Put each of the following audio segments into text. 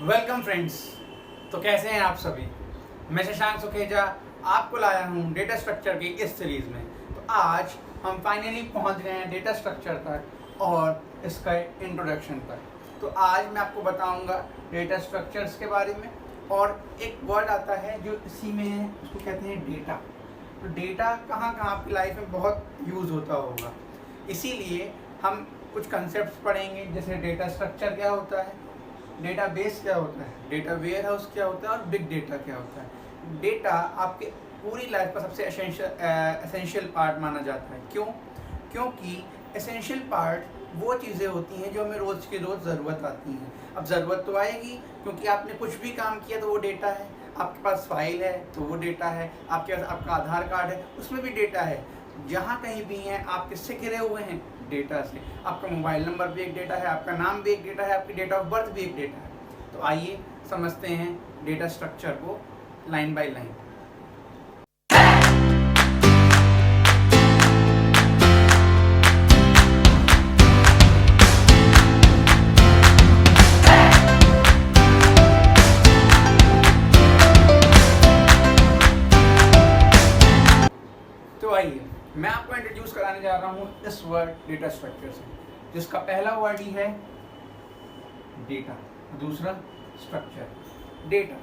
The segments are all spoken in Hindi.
Welcome friends. तो कैसे हैं आप सभी। मैं शशांक सुखेजा आपको लाया हूँ डेटा स्ट्रक्चर की इस सीरीज़ में। तो आज हम फाइनली पहुँच गए हैं डेटा स्ट्रक्चर तक और इसका इंट्रोडक्शन तक। तो आज मैं आपको बताऊँगा डेटा स्ट्रक्चर्स के बारे में। और एक वर्ड आता है जो इसी में है, उसको कहते हैं डेटा। तो डेटा कहाँ कहाँ आपकी लाइफ में बहुत यूज़ होता होगा, इसीलिए हम कुछ कंसेप्ट्स पढ़ेंगे, जैसे डेटा स्ट्रक्चर क्या होता है, डेटाबेस क्या होता है, डेटा वेयर हाउस क्या होता है और बिग डेटा क्या होता है। डेटा आपके पूरी लाइफ का सबसे एसेंशियल पार्ट माना जाता है। क्यों? क्योंकि एसेंशियल पार्ट वो चीज़ें होती हैं जो हमें रोज़ की रोज़ ज़रूरत आती हैं। अब ज़रूरत तो आएगी क्योंकि आपने कुछ भी काम किया तो वो डेटा है। आपके पास फाइल है तो वो डेटा है, आपके पास आपका आधार कार्ड है उसमें भी डेटा है। जहाँ कहीं भी हैं आप किससे घिरे हुए हैं? डेटा से। आपका मोबाइल नंबर भी एक डेटा है, आपका नाम भी एक डेटा है, आपकी डेट ऑफ बर्थ भी एक डेटा है। तो आइए समझते हैं डेटा स्ट्रक्चर को लाइन बाय लाइन। तो आइए मैं आपको इंट्रोड्यूस कराने जा रहा हूँ इस वर्ड डेटा स्ट्रक्चर से, जिसका पहला वर्ड ही है डेटा, दूसरा स्ट्रक्चर। डेटा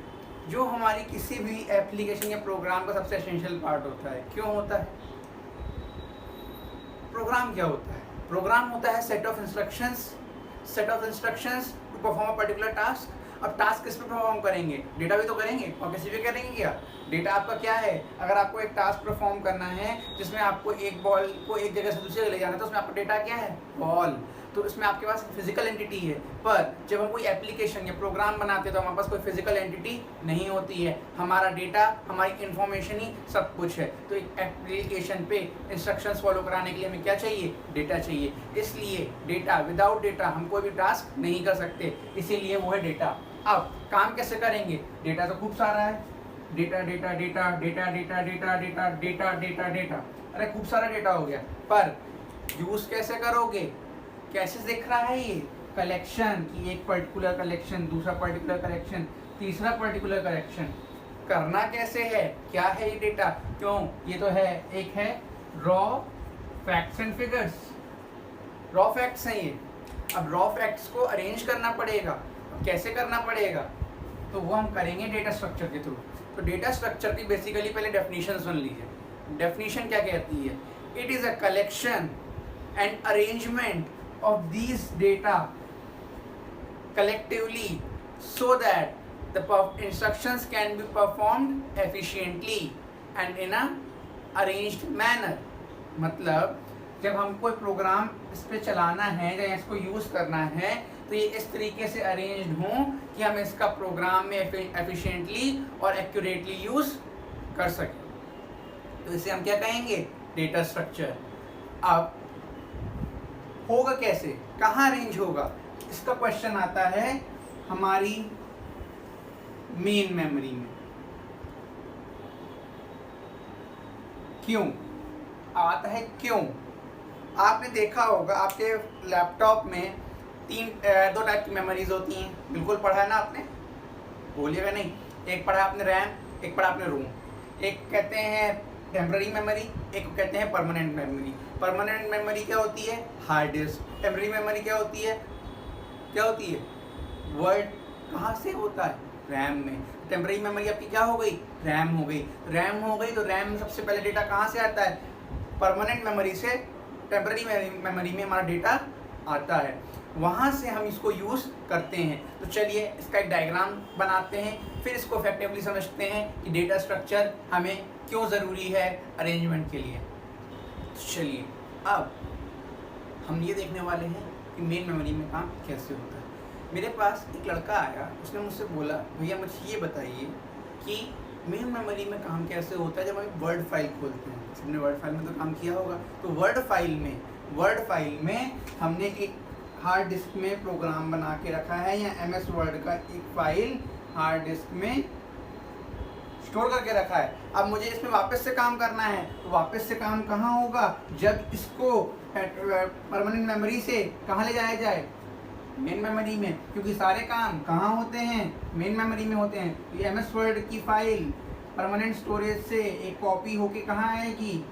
जो हमारी किसी भी एप्लीकेशन या प्रोग्राम का सबसे एसेंशियल पार्ट होता है। क्यों होता है? प्रोग्राम क्या होता है? प्रोग्राम होता है set of instructions to perform a particular task. अब टास्क किस पे परफॉर्म करेंगे? डेटा भी तो करेंगे और किसी भी करेंगे क्या? डेटा आपका क्या है? अगर आपको एक टास्क परफॉर्म करना है जिसमें आपको एक बॉल को एक जगह से दूसरी जगह ले जाना है, तो उसमें आपका डेटा क्या है? बॉल। तो इसमें आपके पास फिजिकल एंटिटी है। पर जब हम कोई एप्लीकेशन या प्रोग्राम बनाते हैं तो हमारे पास कोई फिजिकल एंटिटी नहीं होती है। हमारा डेटा, हमारी इंफॉर्मेशन ही सब कुछ है। तो एक एप्लीकेशन पे इंस्ट्रक्शंस फॉलो कराने के लिए हमें क्या चाहिए? डेटा चाहिए। इसलिए डेटा, विदाउट डेटा हम कोई भी टास्क नहीं कर सकते, इसीलिए वो है डेटा। अब काम कैसे करेंगे? डेटा तो खूब सारा है। Data data data data data data data data data data, अरे खूब सारा डेटा हो गया, पर यूज कैसे करोगे? कैसे दिख रहा है ये? कलेक्शन की, एक पर्टिकुलर कलेक्शन, दूसरा पर्टिकुलर कलेक्शन, तीसरा पर्टिकुलर कलेक्शन। करना कैसे है? क्या है ये डेटा? क्यों? ये तो है, एक है raw facts and figures. Raw facts हैं ये। अब रॉ फैक्ट्स को अरेंज करना पड़ेगा। कैसे करना पड़ेगा? तो वो हम करेंगे डेटा स्ट्रक्चर के थ्रू। तो डेटा स्ट्रक्चर की बेसिकली पहले डेफिनेशन सुन लीजिए। डेफिनेशन क्या कहती है? It is a collection and arrangement of these data collectively so that the instructions can be performed efficiently and in a arranged manner। मतलब जब हम कोई प्रोग्राम इस पे चलाना है या इसको यूज़ करना है तो ये इस तरीके से अरेंज्ड हों कि हम इसका प्रोग्राम में एफिशिएंटली और एक्यूरेटली यूज़ कर सकें। तो इसे हम क्या कहेंगे? Data structure. अब होगा कैसे? कहाँ अरेंज होगा? इसका क्वेश्चन आता है हमारी मेन मेमोरी में। क्यों आता है? क्यों? आपने देखा होगा आपके लैपटॉप में दो टाइप की मेमोरीज होती हैं। बिल्कुल पढ़ा है ना आपने? बोलिएगा नहीं। एक पढ़ा आपने रैम, एक पढ़ा आपने रोम। एक कहते हैं टेम्पररी मेमोरी, एक को कहते हैं परमानेंट मेमोरी। परमानेंट मेमोरी क्या होती है? Hard disk. टेम्पररी मेमोरी क्या होती है? क्या होती है? वर्ड। कहाँ से होता है? रैम में। टेम्पररी मेमोरी आपकी क्या हो गई? रैम हो गई। रैम हो गई तो रैम में सबसे पहले डेटा कहाँ से आता है? परमानेंट मेमोरी से टेम्पररी मेमोरी में हमारा डेटा आता है, वहाँ से हम इसको यूज़ करते हैं। तो चलिए इसका एक डायग्राम बनाते हैं, फिर इसको इफेक्टिवली समझते हैं कि डेटा स्ट्रक्चर हमें क्यों ज़रूरी है अरेंजमेंट के लिए। तो चलिए अब हम ये देखने वाले हैं कि मेन मेमोरी में काम कैसे होता है। मेरे पास एक लड़का आया, उसने मुझसे बोला भैया मुझे ये बताइए कि मेन मेमोरी में काम कैसे होता है जब हम वर्ड फाइल खोलते हैं। सबने वर्ड फाइल में तो काम किया होगा। तो वर्ड फाइल में हमने एक हार्ड डिस्क में प्रोग्राम बना के रखा है या MS वर्ड का एक फाइल हार्ड डिस्क में स्टोर करके रखा है। अब मुझे इसमें वापस से काम करना है, तो वापस से काम कहाँ होगा? जब इसको परमानेंट मेमोरी से कहाँ ले जाया जाए? मेन मेमोरी में, क्योंकि सारे काम कहाँ होते हैं, मेन मेमोरी में होते हैं। ये MS वर्ड की फाइल परमानेंट स्टोरेज से एक कॉपी होके कहाँ आएगी,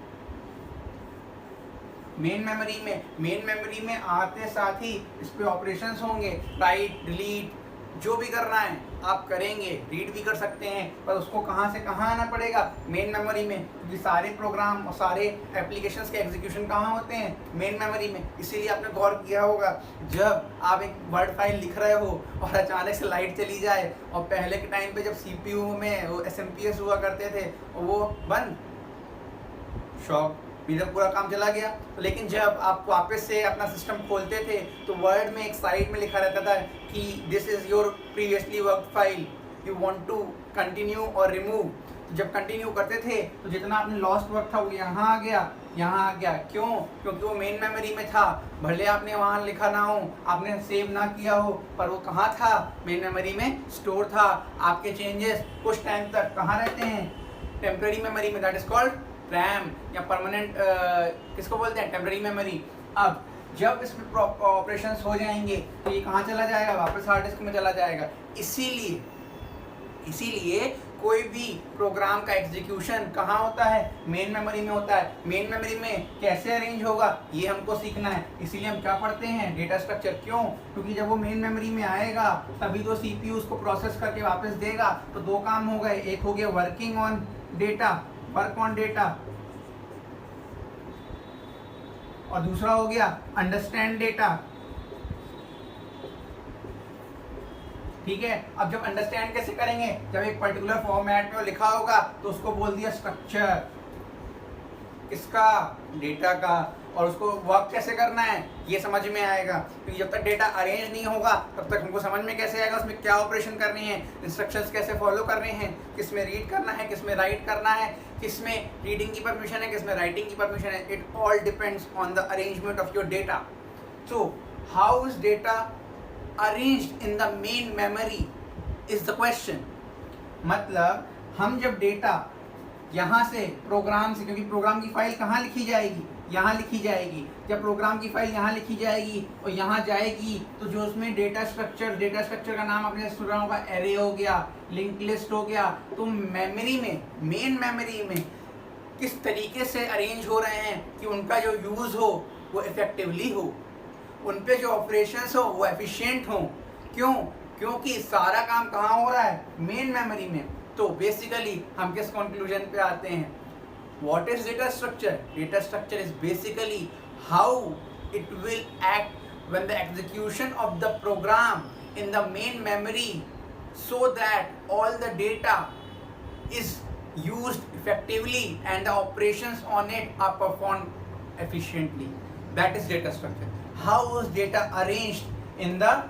मेन मेमोरी में। मेन मेमोरी में आते साथ ही इस पे ऑपरेशंस होंगे, राइट, डिलीट, जो भी करना है आप करेंगे, रीड भी कर सकते हैं, पर उसको कहाँ से कहाँ आना पड़ेगा, मेन मेमोरी में, क्योंकि सारे प्रोग्राम और सारे एप्लीकेशंस के एग्जीक्यूशन कहाँ होते हैं, मेन मेमोरी में। इसीलिए आपने गौर किया होगा, जब आप एक वर्ड फाइल लिख रहे हो और अचानक से लाइट चली जाए, और पहले के टाइम पे जब CPU में वो SMPS हुआ करते थे और वो बंद, शॉक, इधर पूरा काम चला गया। तो लेकिन जब आप वापस से अपना सिस्टम खोलते थे तो वर्ड में एक साइड में लिखा रहता था कि this is your previously work file, you want to continue और रिमूव। तो जब कंटिन्यू करते थे तो जितना आपने लॉस्ट वर्क था वो यहाँ आ गया, यहाँ आ गया। क्यों? क्योंकि वो मेन मेमोरी में था। भले आपने वहाँ लिखा ना हो, आपने सेव ना किया हो, पर वो कहाँ था, मेन मेमोरी में स्टोर था। आपके चेंजेस कुछ टाइम तक कहाँ रहते हैं, टेम्पररी मेमोरी में, दैट इज कॉल्ड रैम या परमानेंट किसको बोलते हैं, टेम्पररी मेमोरी। अब जब इसमें ऑपरेशंस हो जाएंगे तो ये कहाँ चला जाएगा, वापस हार्ड डिस्क में चला जाएगा। इसीलिए कोई भी प्रोग्राम का एग्जीक्यूशन कहाँ होता है, मेन मेमोरी में होता है। मेन मेमोरी में कैसे अरेंज होगा ये हमको सीखना है। इसीलिए हम क्या पढ़ते हैं, डेटा स्ट्रक्चर। क्यों? क्योंकि जब वो मेन मेमोरी में आएगा तभी तो CPU उसको प्रोसेस करके वापस देगा। तो दो काम हो गए, एक हो गया working on data, work on data, और दूसरा हो गया अंडरस्टैंड डेटा। ठीक है। अब जब अंडरस्टैंड कैसे करेंगे, जब एक पर्टिकुलर फॉर्मेट में लिखा होगा तो उसको बोल दिया स्ट्रक्चर, किसका, डेटा का, और उसको वर्क कैसे करना है ये समझ में आएगा। क्योंकि जब तक डेटा अरेंज नहीं होगा तब तक हमको समझ में कैसे आएगा उसमें क्या ऑपरेशन करनी है, इंस्ट्रक्शंस कैसे फॉलो करने हैं, किस में रीड करना है, किस में राइट करना है, किस में रीडिंग की परमिशन है, किस में राइटिंग की परमिशन है। It all depends on the arrangement of your data. So how is data arranged in the main memory is the question. मतलब हम जब डेटा यहाँ से प्रोग्राम से, क्योंकि प्रोग्राम की फाइल कहाँ लिखी जाएगी, यहाँ लिखी जाएगी। जब प्रोग्राम की फाइल यहाँ लिखी जाएगी और यहाँ जाएगी तो जो उसमें डेटा स्ट्रक्चर का नाम आपने सुना होगा, एरे हो गया, लिंक लिस्ट हो गया। तो मेमोरी में, मेन मेमोरी में किस तरीके से अरेंज हो रहे हैं कि उनका जो यूज़ हो वो इफेक्टिवली हो, उन पे जो ऑपरेशंस हो वो एफिशिएंट हो। क्यों? क्योंकि सारा काम कहाँ हो रहा है, मेन मेमोरी में। तो बेसिकली हम किस कंक्लूजन पे आते हैं, what is data structure? Data structure is basically how it will act when the execution of the program in the main memory, so that all the data is used effectively and the operations on it are performed efficiently. That is data structure. How is data arranged in the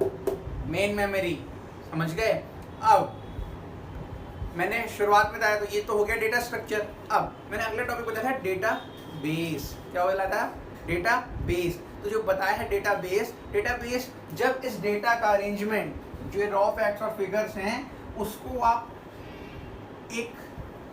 main memory? समझ गए? अब मैंने शुरुआत में बताया, तो ये तो हो गया डेटा स्ट्रक्चर। अब मैंने अगले टॉपिक बताया था डेटा बेस। क्या बोला था, डेटा बेस। तो जो बताया है डेटा बेस, जब इस डेटा का अरेंजमेंट, जो रॉ फैक्ट्स और फिगर्स हैं, उसको आप एक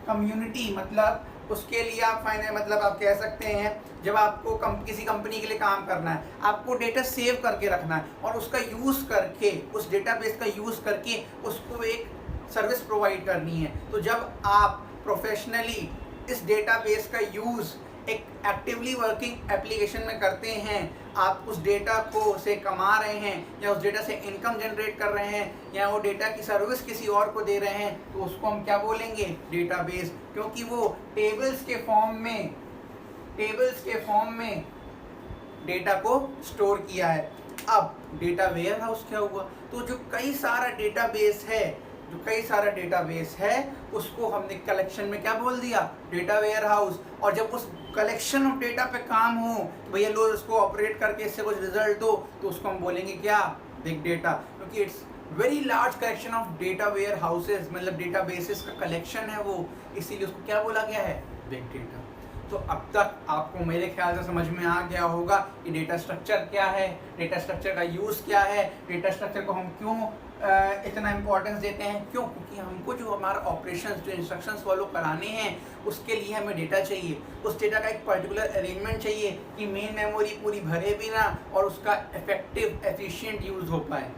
कम्युनिटी, मतलब उसके लिए आप मतलब आप कह सकते हैं, जब आपको किसी कंपनी के लिए काम करना है, आपको डेटा सेव करके रखना है और उसका यूज़ करके, उस डेटाबेस का यूज़ करके उसको एक सर्विस प्रोवाइड करनी है। तो जब आप प्रोफेशनली इस डेटाबेस का यूज़ एक एक्टिवली वर्किंग एप्लीकेशन में करते हैं, आप उस डेटा को से कमा रहे हैं या उस डेटा से इनकम जनरेट कर रहे हैं या वो डेटा की सर्विस किसी और को दे रहे हैं, तो उसको हम क्या बोलेंगे, डेटाबेस। क्योंकि वो टेबल्स के फॉर्म में डेटा को स्टोर किया है। अब डेटा वेयर हाउस क्या हुआ, तो जो कई सारा डेटाबेस है उसको हमने कलेक्शन में क्या बोल दिया, डेटा वेयर हाउस। और जब उस कलेक्शन ऑफ डेटा पे काम हो तो भैया लोग उसको ऑपरेट करके इससे कुछ रिजल्ट दो, तो उसको हम बोलेंगे क्या, बिग डेटा। क्योंकि it's very large collection of data warehouses, मतलब डेटा बेसिस का कलेक्शन है वो, इसीलिए उसको क्या बोला गया है, बिग डेटा। तो अब तक आपको मेरे ख्याल से समझ में आ गया होगा कि डेटा स्ट्रक्चर क्या है, डेटा स्ट्रक्चर का यूज़ क्या है, डेटा स्ट्रक्चर को हम क्यों इतना इम्पोर्टेंस देते हैं? क्यों? क्योंकि हमको जो हमारा ऑपरेशंस जो इंस्ट्रक्शंस फॉलो कराने हैं उसके लिए हमें डेटा चाहिए। उस डेटा का एक पर्टिकुलर अरेंजमेंट चाहिए कि मेन मेमोरी पूरी भरे भी ना और उसका इफेक्टिव एफिशिएंट यूज़ हो पाए।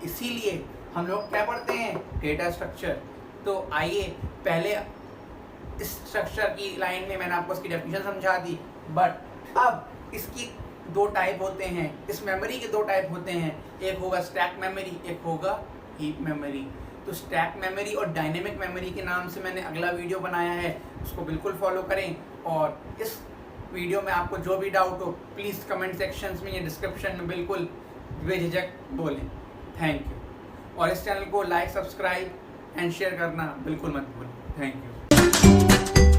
इसीलिए हम लोग क्या पढ़ते हैं? Data structure. तो आइए पहले इस स्ट्रक्चर की लाइन में मैंने आपको इसकी डेफिनेशन समझा दी, बट अब इसकी दो टाइप होते हैं, इस मेमोरी के दो टाइप होते हैं, एक होगा स्टैक मेमोरी, एक होगा हीप मेमोरी। तो स्टैक मेमोरी और डायनेमिक मेमोरी के नाम से मैंने अगला वीडियो बनाया है, उसको बिल्कुल फॉलो करें। और इस वीडियो में आपको जो भी डाउट हो प्लीज़ कमेंट सेक्शंस में या डिस्क्रिप्शन में बिल्कुल बेझिझक बोलें। Thank you. और इस चैनल को लाइक, सब्सक्राइब एंड शेयर करना बिल्कुल मत भूलें। Thank you.